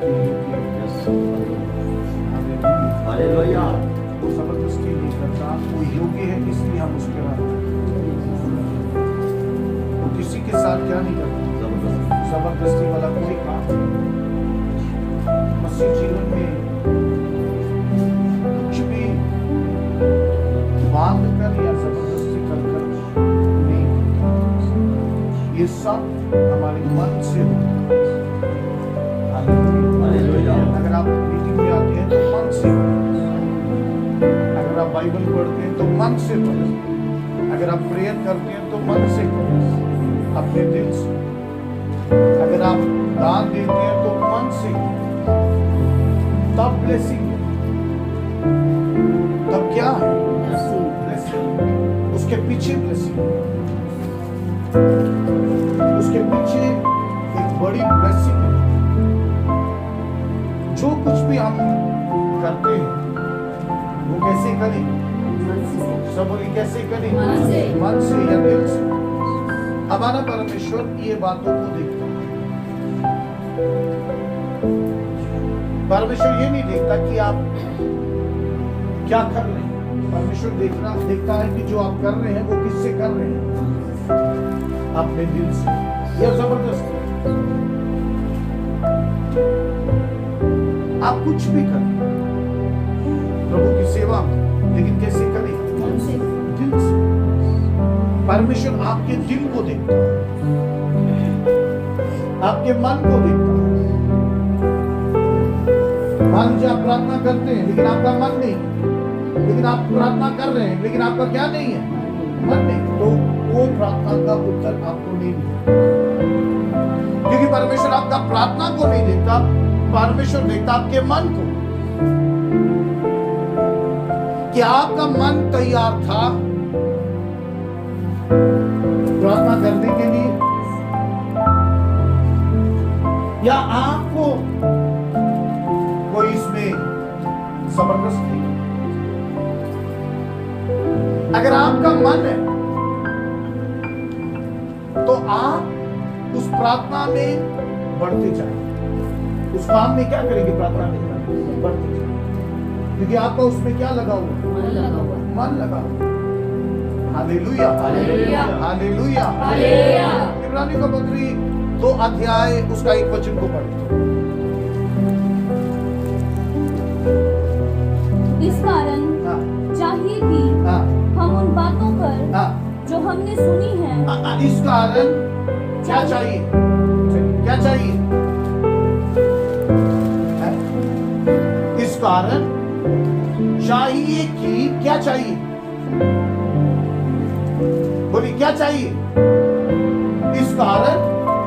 के योग्य हालेलुया। वो जबरदस्ती नहीं करता, वो योग्य है इसलिए हम उसके बाद वो किसी के साथ क्या नहीं करता, जबरदस्ती वाला कोई काम। मसीह जीवन में कुछ भी बांध कर या जबरदस्ती कर नहीं, ये सब हमारे मन से होता है। अगर आप मीटिंग में आते हैं तो मन से, अगर आप बाइबल पढ़ते हैं तो मन से पढ़ें, अगर आप प्रेयर करते हैं तो मन से करें, अपने दिल से। अगर आप दान देते हैं तो मन से, तब ब्लेसिंग है। तब क्या है? ब्लेसिंग। उसके पीछे ब्लेसिंग, उसके पीछे एक बड़ी ब्लेसिंग है। जो कुछ भी हम करते हैं वो कैसे करें? सब बोलिए कैसे करें? मन से या दिल से। हमारा परमेश्वर ये बातों को देखता है। परमेश्वर ये नहीं देखता कि आप क्या कर रहे हैं। परमेश्वर देखता है कि जो आप कर रहे हैं वो किससे कर रहे हैं, अपने दिल से या जबरदस्ती। आप कुछ भी करें प्रभु की सेवा में, लेकिन कैसे करें? दिल से। परमेश्वर आपके दिल को देखता है, आपके मन को देखता है। मान लीजिए आप प्रार्थना करते हैं लेकिन आपका मन नहीं, लेकिन आप प्रार्थना कर रहे हैं लेकिन आपका क्या नहीं है, मन नहीं, तो वो प्रार्थना का उत्तर आपको नहीं मिलेगा। क्योंकि परमेश्वर आपका प्रार्थना को नहीं देखता, परमेश्वर देखता आपके मन को, कि आपका मन तैयार था प्रार्थना करने के लिए, या आपको कोई इसमें जबरदस्ती। अगर आपका मन है तो आप उस प्रार्थना में बढ़ते जाएंगे, उस काम में क्या करेंगे? प्रार्थना में बढ़ते जाएंगे, क्योंकि आपका उसमें क्या लगा हुआ? मन लगा हुआ। Hallelujah, hallelujah, hallelujah, hallelujah. इब्रानियों का पत्री 2 अध्याय उसका 1 वचन को पढ़ें। इस कारण चाहिए कि हम उन बातों पर जो हमने सुनी है, इस कारण क्या चाहिए? क्या चाहिए? इस कारण चाहिए कि क्या चाहिए? बोलिए क्या चाहिए? इस कारण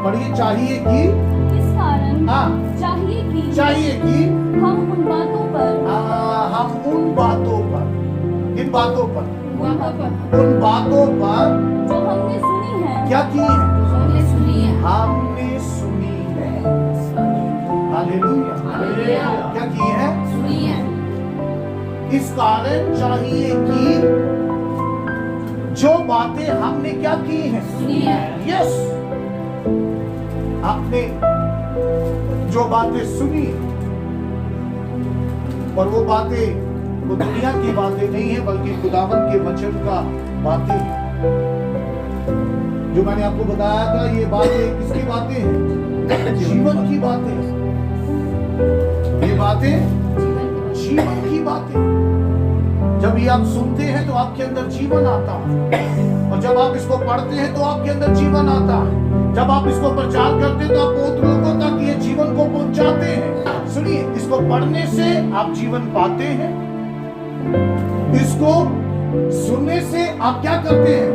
पढ़िए, चाहिए कि, इस कारण चाहिए कि हम उन बातों पर, हम उन बातों पर, किन बातों पर? उन बातों पर जो हमने सुनी है, क्या की है? हमने सुनी है, हमने सुनी है। Hallelujah, hallelujah. क्या की है? सुनी है। इस कारण चाहिए कि जो बातें हमने क्या की हैं, सुनी है। यस, आपने जो बातें सुनी, और वो बातें वो दुनिया की बातें नहीं है बल्कि खुदावन के वचन का बातें हैं। जो मैंने आपको बताया था, ये बातें किसकी बातें हैं? जीवन की बातें। ये बातें जीवन की बातें। जब ये आप सुनते हैं तो आपके अंदर जीवन आता है, और जब आप इसको पढ़ते हैं तो आपके अंदर जीवन आता है। जब आप इसको प्रचार करते हैं तो आप बहुत लोगों तक ये जीवन को पहुंचाते हैं। सुनिए, इसको पढ़ने से आप जीवन पाते हैं, इसको सुनने से आप क्या करते हैं,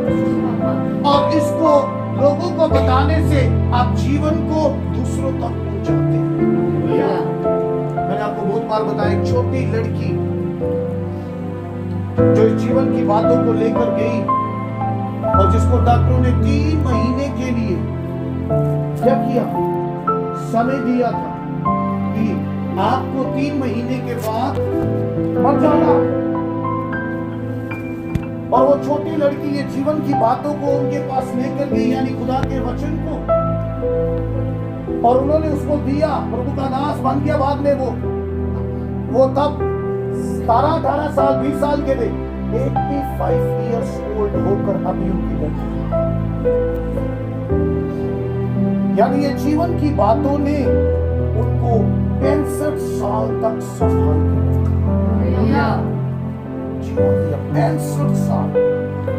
और इसको लोगों को बताने से आप जीवन को दूसरों तक पहुंचाते हैं। मैंने आपको बहुत बार बताया, एक छोटी लड़की जो इस जीवन की बातों को लेकर गई, और जिसको डॉक्टरों ने 3 महीने के लिए क्या किया, समय दिया था कि आपको 3 महीने के बाद मर जाना। और वो छोटी लड़की ये जीवन की बातों को उनके पास लेकर गई, यानी खुदा के वचन को, और उन्होंने उसको दिया, प्रभु का दास बन गया। बाद में वो तब 17-18 साल 20 साल के थे, 85 इयर्स ओल्ड होकर अभी उनकी लड़की, यानी ये जीवन की बातों ने उनको 65 साल तक संभाल के रखा। जीवन दिया 65 साल।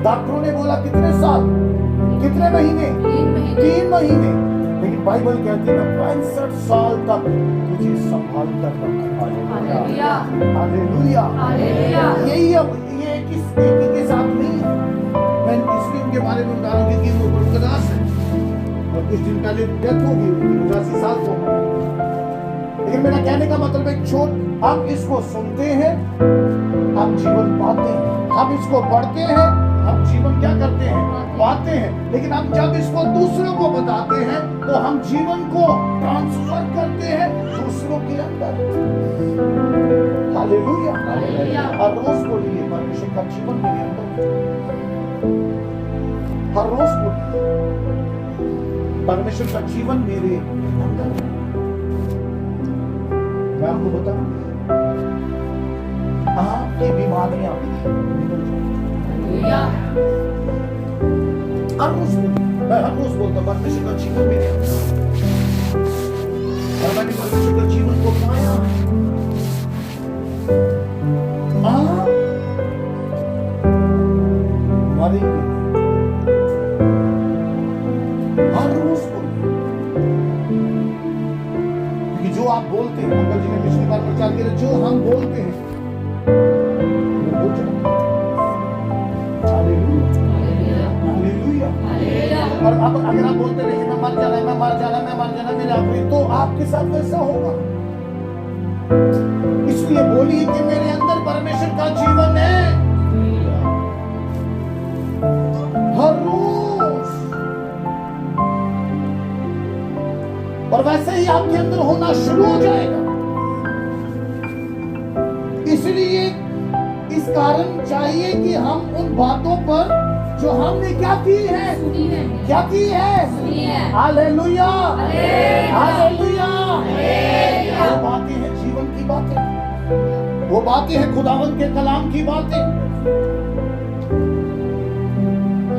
डॉक्टरों ने बोला कितने साल, कितने महीने, 3 महीने, लेकिन बाइबल कहती है 65 साल तक तुझे संभाल कर रखा। हालेलुया। यही अब ये किस के साथ नहीं है। मैं इसलिए उनके बारे में बता रहा हूँ कि वो प्रभु का दास है और कुछ दिन पहले डेथ होगी, 85 साल को। लेकिन मेरा कहने का मतलब है छोट, हम इसको सुनते हैं, हम जीवन पाते हैं, हम इसको पढ़ते हैं, हम जीवन क्या करते हैं, पाते हैं। लेकिन हम जब इसको दूसरों को बताते हैं तो हम जीवन को ट्रांसफर करते हैं दूसरों के अंदर। हालेलुया। हर रोज बोलिए परमेश्वर का जीवन मेरे अंदर, हर रोज बोलिए परमेश्वर का जीवन मेरे अंदर। मैं आपको बताऊं, आपकी बीमारियां हर रोज, मैं हर रोज बोलता हूं परमेश्वर का जीवन मेरे अंदर, और मैंने परमेश्वर का जीवन को पाया। मरेंगे हर रोज बोलते, क्योंकि जो आप बोलते हैं, अंकल जी ने पिछली बार प्रचार किया, जो हम बोलते हैं वो हो जाता है। हालेलुया। और अब अगर आप बोलते रहिए मैं मर जाना, मैं मर जाना, मैं मर जाना मेरे आखिरी, तो आपके साथ वैसा होगा। इसलिए बोलिए कि मेरे अंदर परमेश्वर का जीवन है हर रोज, और वैसे ही आपके अंदर होना शुरू हो जाएगा। इसलिए इस कारण चाहिए कि हम उन बातों पर जो हमने क्या की है, क्या की है, हालेलुया, हालेलुया। वो बातें हैं जीवन की बातें, वो बातें हैं खुदावंत के कलाम की बातें।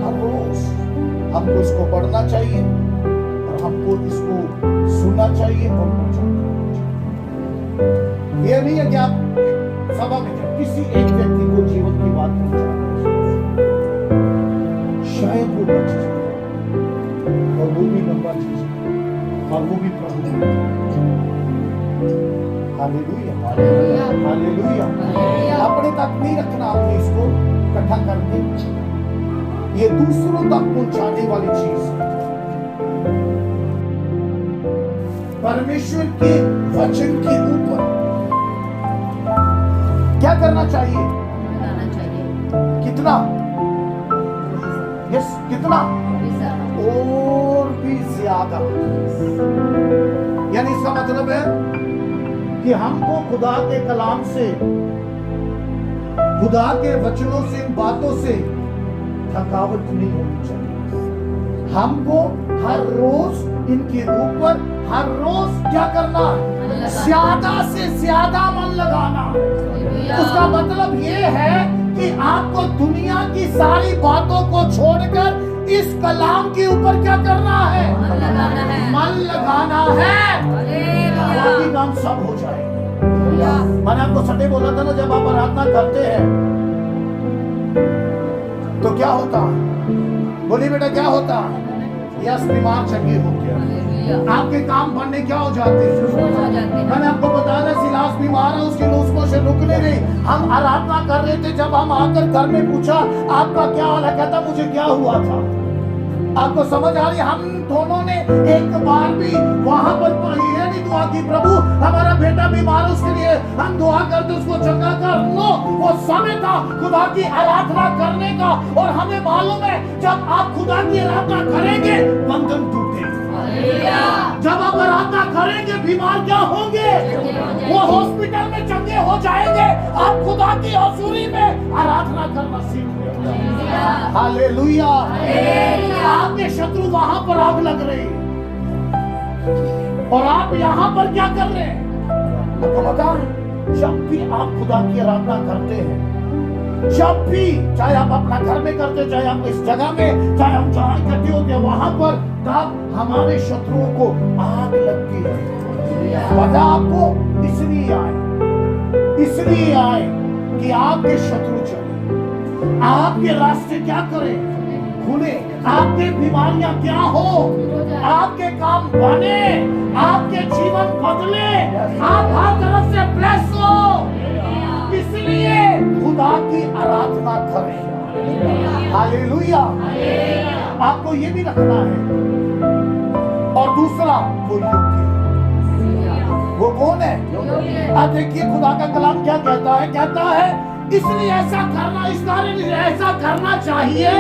हर रोज हमको इसको पढ़ना चाहिए और हमको इसको सुनना चाहिए और पहुंचाना चाहिए। यह नहीं है कि आप सभा में किसी एक व्यक्ति को जीवन की बात पहुंचाना, शायद वो बच जाए और वो भी लंबा चीज और वो भी प्रभु। Hallelujah, hallelujah. अपने तक नहीं रखना, आपने इसको इकट्ठा करके ये दूसरों तक पहुंचाने वाली चीज है। परमेश्वर के वचन के ऊपर क्या करना चाहिए, कितना, यस कितना, और भी ज्यादा। यानी इसका मतलब है कि हमको खुदा के कलाम से, खुदा के वचनों से, इन बातों से थकावट नहीं होनी चाहिए। हमको हर रोज इनके ऊपर, हर रोज क्या करना, ज्यादा से ज्यादा मन लगाना। उसका मतलब ये है कि आपको दुनिया की सारी बातों को छोड़कर इस कलाम के ऊपर क्या करना है, मन लगाना है। बाकी काम सब हो जाएगा। मैंने आपको संडे बोला था ना, जब आप आराधना करते हैं तो क्या होता है, बोलिए बेटा क्या होता है, यस बीमार चंगे हो गया, आपके काम बनने क्या हो जाते हैं। मैंने आपको बताया ना, सिलास बीमार है, उसके लूज से रुक नहीं रही। हम आराधना कर रहे थे, जब हम आकर घर में पूछा आपका क्या हाल है, कहता मुझे क्या हुआ था। आपको समझ आ रही, हम दोनों ने एक बार भी वहां पर ये नहीं दुआ की प्रभु हमारा बेटा बीमार है, उसके लिए हम दुआ करते उसको चंगा कर। नो, वो समय था खुदा की आराधना करने का, और हमें मालूम है जब आप खुदा की आराधना करेंगे बंधन टूटेगा। जब आप आराधना करेंगे बीमार क्या होंगे, वो हॉस्पिटल में चंगे हो जाएंगे। आप खुदा की हजूरी में आराधना करना सीख लेंगे। हालेलुया। आपके शत्रु वहां पर आग लग रही, और आप यहाँ पर क्या कर रहे हैं? आपको पता है, जब भी आप खुदा की आराधना करते हैं, जब भी, चाहे आप अपना घर में करते, चाहे आप इस जगह में, चाहे हम जहाँ इकट्ठे होते हैं वहां पर, तब हमारे शत्रुओं को आग लगती है। पता आपको, इसलिए आए कि आपके शत्रु चले, आपके रास्ते क्या करें? खुले, आपके बीमारियां क्या हो, आपके काम बने, आपके जीवन बदले, आप हर तरफ से ब्लेस हो। इसलिए खुदा की आराधना करें। हालेलुया। आपको ये भी रखना है। और दूसरा, वो योग्य, वो कौन है? अब देखिए खुदा का कलाम क्या कहता है? कहता है इसलिए ऐसा करना, इस कारण ऐसा करना चाहिए।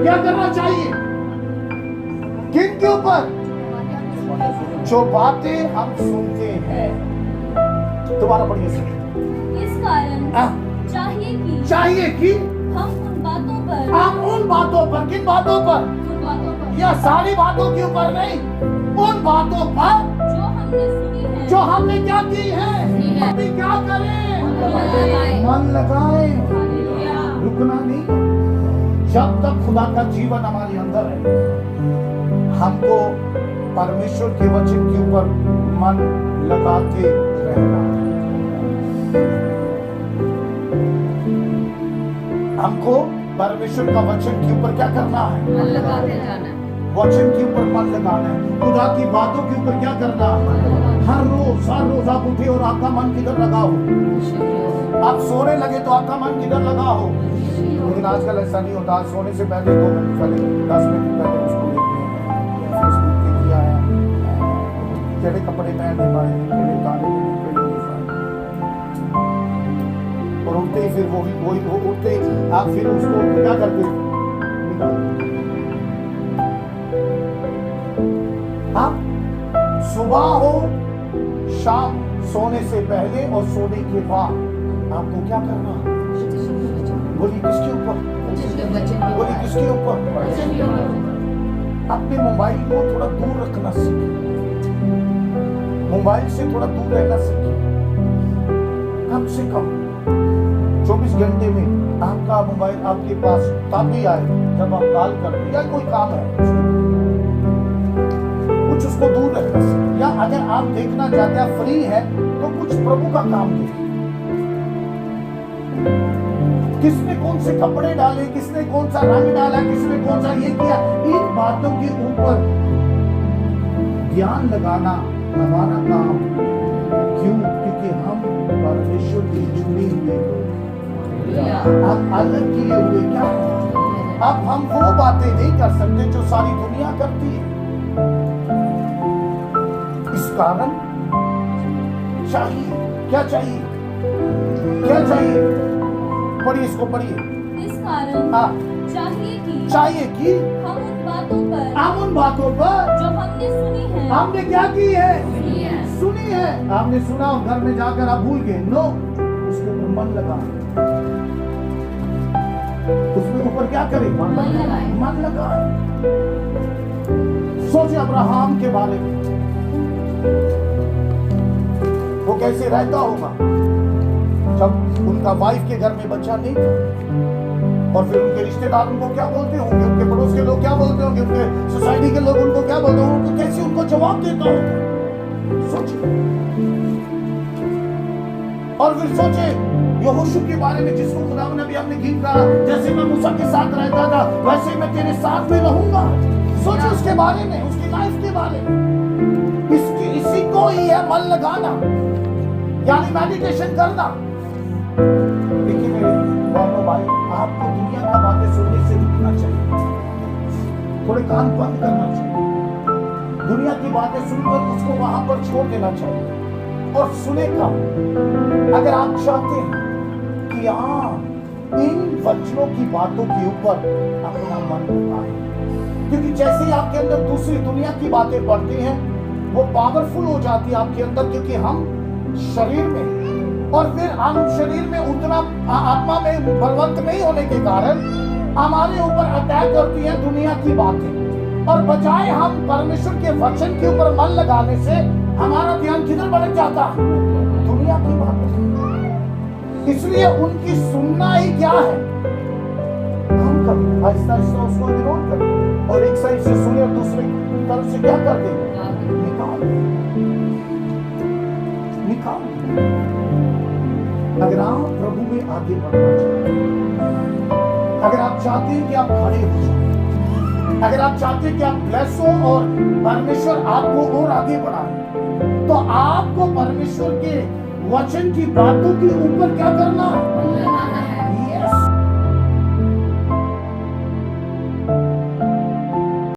क्या करना चाहिए? किन के ऊपर? जो बातें हम सुनते हैं। दोबारा पढ़िए। इस कारण चाहिए कि हम उन बातों पर, किन बातों पर? या सारी बातों के ऊपर नहीं, उन बातों पर जो हमने सुनी है, जो हमने क्या की है, अभी क्या करें? मन लगाएं, रुकना नहीं। जब तक खुदा का जीवन हमारे अंदर है, हमको परमेश्वर के वचन के ऊपर मन लगाते रहना है। हमको परमेश्वर का वचन के ऊपर क्या करना है? मन लगाते जाना है। वचन के ऊपर मन लगाना है। खुदा की बातों के ऊपर क्या करना है? हर रोज आप उठे और आपका मन किधर लगा हो? आप सोने लगे तो आपका मन किधर लगा हो? लेकिन आजकल ऐसा नहीं होता। सोने से पहले 2 मिनट पहले, 10 मिनट पहले उसको देखते हैं, फेसबुक पे किया है, केड़े कपड़े पहनने पाए, केड़े उतारे, केड़े नहीं पाए, और उठते ही फिर वो उठते ही आप फिर उसको क्या करते? आप सुबह हो, शाम, सोने से पहले और सोने के बाद आपको क्या करना? बोलिए किसके ऊपर? बोलिए किसके ऊपर? अपने मोबाइल को थोड़ा दूर रखना सीखिए। मोबाइल से थोड़ा दूर रहना सीखिए। कम से कम 24 घंटे में आपका मोबाइल आपके पास तब भी आए जब आप कॉल करते या कोई काम है, कुछ उसको दूर रखना सीखिए। या अगर आप देखना चाहते हैं, फ्री है, तो कुछ प्रभु का काम देखिए। किसने कौन से कपड़े डाले, किसने कौन सा रंग डाला, किसने कौन सा ये किया, इन बातों के ऊपर ध्यान लगाना हमारा काम। क्यों? क्योंकि हम परमेश्वर के जुड़े हुए, हम अलग किए हुए क्या हैं? अब हम वो बातें नहीं कर सकते जो सारी दुनिया करती है। इस कारण चाहिए, क्या चाहिए? क्या चाहिए? पढ़िए, इसको पढ़िए। इस कारण चाहिए कि हम उन बातों पर जो हमने सुनी है, हमने क्या की है? सुनी है। आपने सुना और घर में जाकर आप भूल गए? नो, उसके ऊपर मन लगा, उसके ऊपर क्या करें? मन लगाए। सोचे अब्राहम के बारे में, वो कैसे रहता होगा जब उनका वाइफ के घर में बच्चा नहीं था, और फिर उनके रिश्तेदार उनको क्या बोलते होंगे, उनके पड़ोस के लोग क्या बोलते होंगे, उनके सोसाइटी के लोग उनको क्या बोलते होंगे, तो कैसे उनको जवाब देता होगा? सोचिए। और फिर सोचे यहोशू के बारे में, जिसको खुदा ने भी हमने गीत गाया, जैसे मैं मूसा के साथ रहता था वैसे मैं तेरे साथ में रहूंगा। सोचे उसके बारे में, उसकी लाइफ के बारे में। इसी को ही है मन लगाना, यानी मेडिटेशन करना। देखिए मेरे बहनों भाई, आपको दुनिया की बातें सुनने से रुकना चाहिए, थोड़े कान बंद करना चाहिए। दुनिया की बातें सुनकर उसको वहां पर छोड़ देना चाहिए और सुने कम। अगर आप चाहते हैं कि इन वचनों की बातों के ऊपर अपना मन लगाएं, क्योंकि जैसे ही आपके अंदर दूसरी दुनिया की बातें बढ़ती हैं, वो पावरफुल हो जाती है आपके अंदर, क्योंकि हम शरीर में, और फिर हम शरीर में उतना आत्मा में बलवंत नहीं होने के कारण हमारे ऊपर अटैक करती है दुनिया की बातें। और बजाय हम परमेश्वर के वचन के ऊपर मन लगाने से हमारा ध्यान किधर भटक जाता है? दुनिया की बातों। इसलिए उनकी सुनना ही क्या है? हम कभी आहिस्ता आहिस्ता उसको विरोध करें और एक साइड से सुने और दूसरे तरफ से क्या कर देंगे? निकाल। अगर आप प्रभु में आगे बढ़ना चाहते हैं, अगर आप चाहते हैं कि आप खड़े हो जाए, अगर आप चाहते हैं कि आप ब्लेस हो और परमेश्वर आपको और आगे बढ़ाए, तो आपको परमेश्वर के वचन की बातों के ऊपर क्या करना है?